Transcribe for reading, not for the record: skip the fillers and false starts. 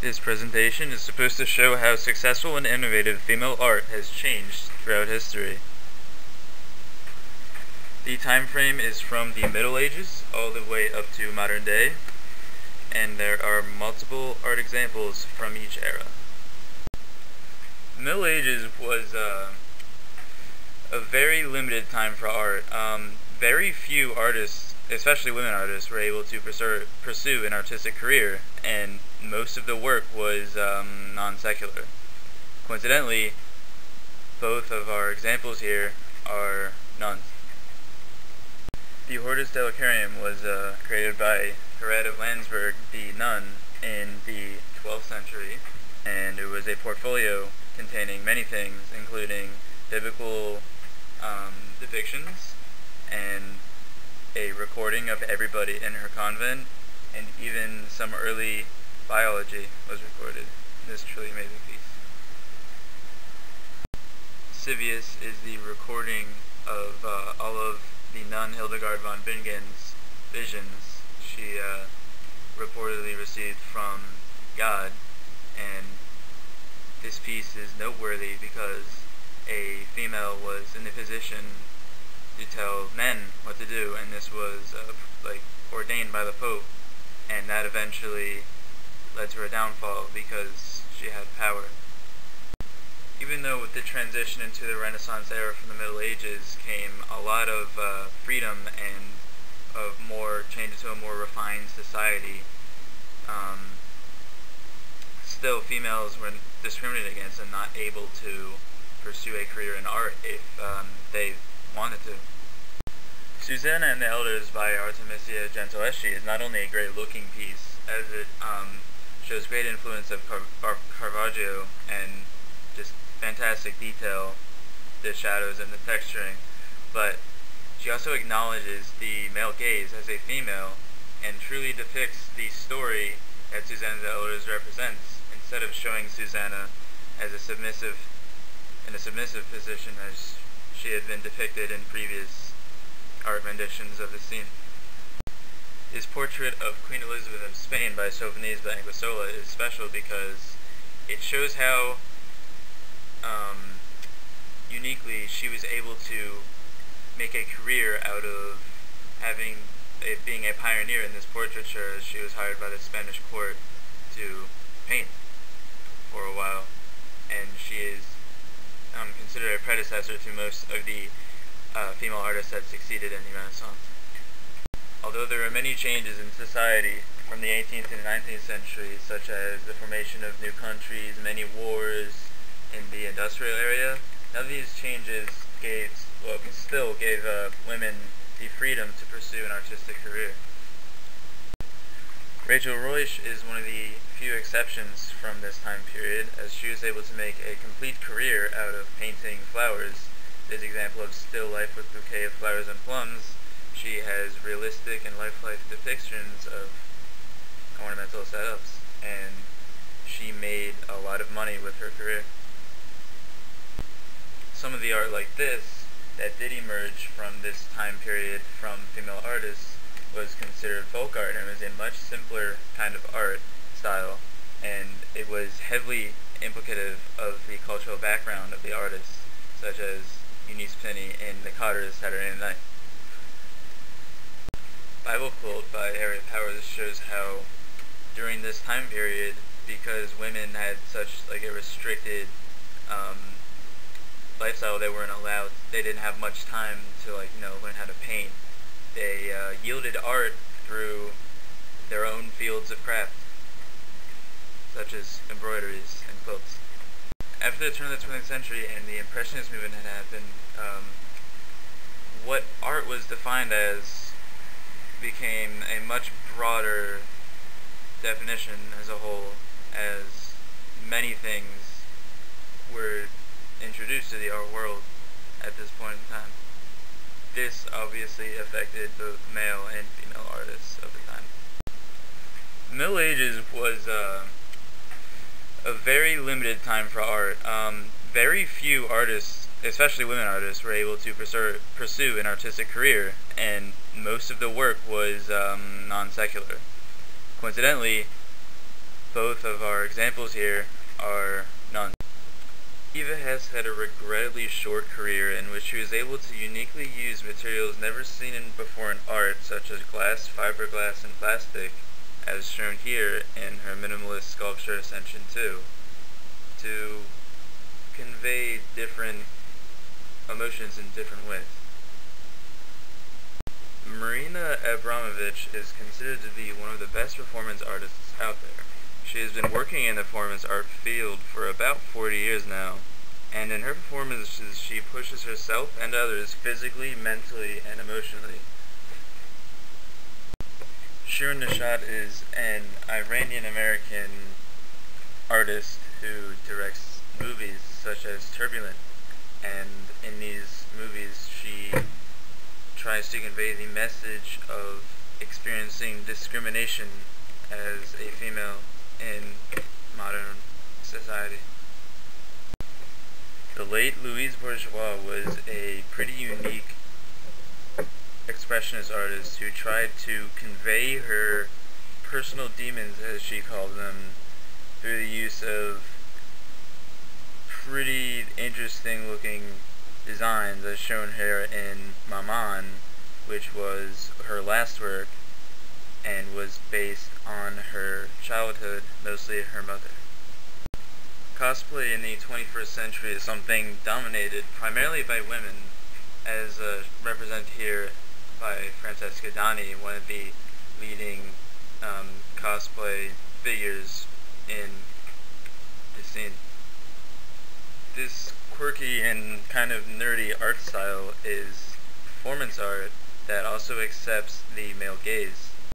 This presentation is supposed to show how successful and innovative female art has changed throughout history. The time frame is from the Middle Ages all the way up to modern day, and there are multiple art examples from each era. The Middle Ages was a very limited time for art. Very few artists, especially women artists, were able to pursue an artistic career, and most of the work was non-secular. Coincidentally, both of our examples here are nuns. The Hortus Deliciarum was created by Herod of Landsberg, the nun, in the 12th century, and it was a portfolio containing many things, including biblical depictions and a recording of everybody in her convent, and even some early biology was recorded in this truly amazing piece. Civius is the recording of all of the nun Hildegard von Bingen's visions she reportedly received from God, and this piece is noteworthy because a female was in the position to tell men what to do, and this was ordained by the Pope, and that eventually led to her downfall because she had power. Even though with the transition into the Renaissance era from the Middle Ages came a lot of freedom and of more change to a more refined society, still females were discriminated against and not able to pursue a career in art if they wanted to. Susanna and the Elders by Artemisia Gentileschi is not only a great looking piece, as it shows great influence of Caravaggio and just fantastic detail, the shadows and the texturing, but she also acknowledges the male gaze as a female and truly depicts the story that Susanna the Elders represents, instead of showing Susanna as in a submissive position as she had been depicted in previous art renditions of the scene. His portrait of Queen Elizabeth of Spain by Sofonisba Anguissola is special because it shows how uniquely she was able to make a career out of being a pioneer in this portraiture, as she was hired by the Spanish court to paint for a while, and she is considered a predecessor to most of the female artists that succeeded in the Renaissance. Although there are many changes in society from the 18th to the 19th century, such as the formation of new countries, many wars in the industrial area, none of these changes still gave women the freedom to pursue an artistic career. Rachel Ruysch is one of the few exceptions from this time period, as she was able to make a complete career out of painting flowers. This example of still life with bouquet of flowers and plums. She has realistic and lifelike depictions of ornamental setups, and she made a lot of money with her career. Some of the art like this that did emerge from this time period from female artists was considered folk art, and it was a much simpler kind of art style, and it was heavily implicative of the cultural background of the artists, such as Eunice Pinney in The Cotter's Saturday Night. Bible Quilt by Harriet Powers shows how during this time period, because women had such a restricted lifestyle, they didn't have much time to learn how to paint. They yielded art through their own fields of craft, such as embroideries and quilts. After the turn of the 20th century and the Impressionist movement had happened, what art was defined as became a much broader definition as a whole, as many things were introduced to the art world at this point in time. This obviously affected both male and female artists of the time. The Middle Ages was a very limited time for art. Very few artists, especially women artists, were able to pursue an artistic career, and most of the work was non-secular. Coincidentally, both of our examples here are nuns. Eva Hess had a regrettably short career in which she was able to uniquely use materials never seen before in art, such as glass, fiberglass, and plastic, as shown here in her minimalist sculpture Ascension 2, to convey different emotions in different ways. Marina Abramovich is considered to be one of the best performance artists out there. She has been working in the performance art field for about 40 years now, and in her performances she pushes herself and others physically, mentally, and emotionally. Shirin Neshat is an Iranian-American artist who directs movies such as Turbulent, and in these movies she tries to convey the message of experiencing discrimination as a female in modern society. The late Louise Bourgeois was a pretty unique expressionist artist who tried to convey her personal demons, as she called them, through the use of pretty interesting looking designs as shown here in Maman, which was her last work and was based on her childhood, mostly her mother. Cosplay in the 21st century is something dominated primarily by women, as represented here by Francesca Dani, one of the leading cosplay figures in the scene. This quirky and kind of nerdy art style is performance art that also accepts the male gaze.